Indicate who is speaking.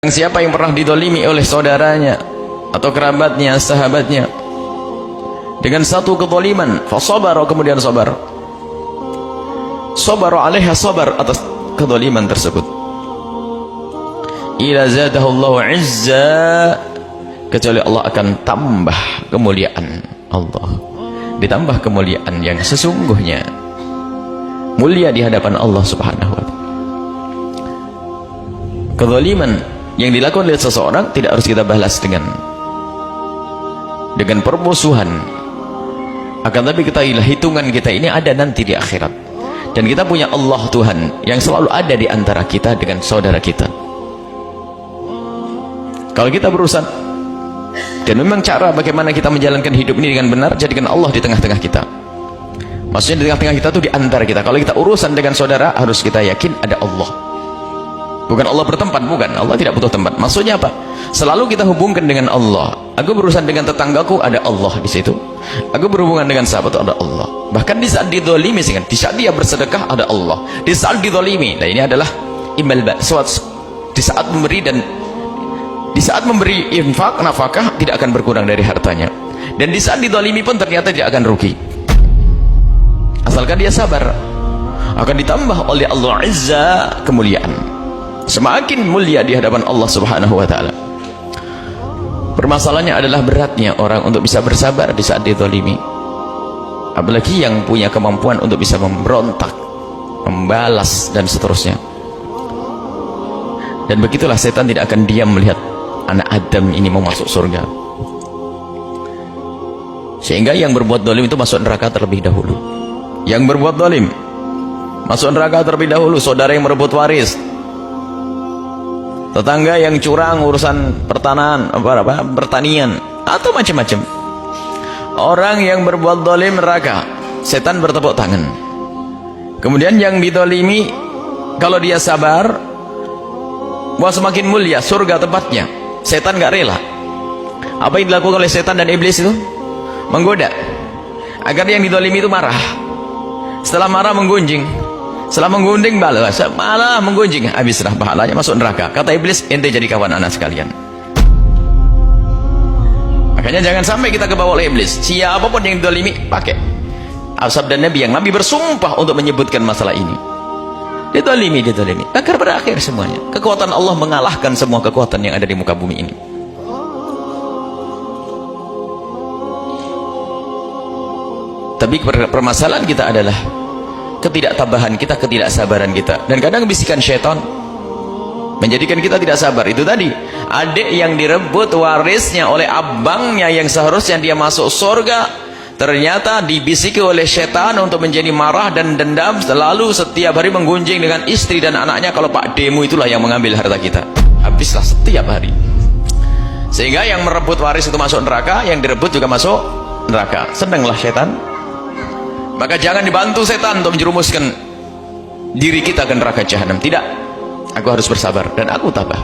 Speaker 1: Siapa yang pernah didolimi oleh saudaranya atau kerabatnya, sahabatnya dengan satu kezaliman, fasabara, kemudian sabar, alaiha, sabar atas kezaliman tersebut, ila zadahullahu izza, kecuali Allah akan tambah kemuliaan. Allah ditambah kemuliaan yang sesungguhnya mulia di hadapan Allah Subhanahu wa ta'ala. Kezaliman yang dilakukan oleh seseorang tidak harus kita balas dengan permusuhan, akan tapi ketahuilah hitungan kita ini ada nanti di akhirat, dan kita punya Allah Tuhan yang selalu ada di antara kita dengan saudara kita. Kalau kita berurusan, dan memang cara bagaimana kita menjalankan hidup ini dengan benar, jadikan Allah di tengah-tengah kita. Maksudnya di tengah-tengah kita itu di antara kita. Kalau kita urusan dengan saudara, harus kita yakin ada Allah. Bukan Allah bertempat, bukan. Allah tidak butuh tempat. Maksudnya apa? Selalu kita hubungkan dengan Allah. Aku berurusan dengan tetanggaku, ada Allah di situ. Aku berhubungan dengan sahabat, ada Allah. Bahkan di saat didolimi, di saat dia bersedekah, ada Allah. Di saat didolimi, nah ini adalah imbal di saat memberi, dan di saat memberi infak, nafkah tidak akan berkurang dari hartanya. Dan di saat didolimi pun ternyata tidak akan rugi, asalkan dia sabar. Akan ditambah oleh Allah Azza kemuliaan, semakin mulia di hadapan Allah Subhanahu wa ta'ala. Permasalahannya adalah beratnya orang untuk bisa bersabar di saat dizalimi, apalagi yang punya kemampuan untuk bisa memberontak, membalas, dan seterusnya. Dan begitulah setan tidak akan diam melihat anak Adam ini mau masuk surga, sehingga yang berbuat zalim itu masuk neraka terlebih dahulu. Yang berbuat zalim masuk neraka terlebih dahulu. Saudara yang merebut waris, tetangga yang curang urusan pertanian, atau macam-macam. Orang yang berbuat zalim neraka, setan bertepuk tangan. Kemudian yang dizalimi, kalau dia sabar, wah semakin mulia surga tempatnya. Setan gak rela. Apa yang dilakukan oleh setan dan iblis itu? Menggoda agar yang dizalimi itu marah. Setelah marah menggunjing, setelah menggunjing balas, malah menggunjing, habislah pahalanya, masuk neraka. Kata iblis, ente jadi kawan anak sekalian. Makanya jangan sampai kita kebawa oleh iblis. Siapapun yang dizalimi, pakai sabda Nabi yang Nabi bersumpah untuk menyebutkan masalah ini. Dizalimi, agar berakhir semuanya. Kekuatan Allah mengalahkan semua kekuatan yang ada di muka bumi ini. Tapi permasalahan kita adalah ketidaktabahan kita, ketidaksabaran kita. Dan kadang bisikan syaitan menjadikan kita tidak sabar. Itu tadi, adik yang direbut warisnya oleh abangnya yang seharusnya dia masuk surga, ternyata dibisiki oleh syaitan untuk menjadi marah dan dendam, selalu setiap hari menggunjing dengan istri dan anaknya. Kalau Pak Demu itulah yang mengambil harta kita, habislah setiap hari. Sehingga yang merebut waris itu masuk neraka, yang direbut juga masuk neraka. Senanglah syaitan. Maka jangan dibantu setan untuk menjerumuskan diri kita ke neraka jahanam. Tidak, aku harus bersabar dan aku tabah.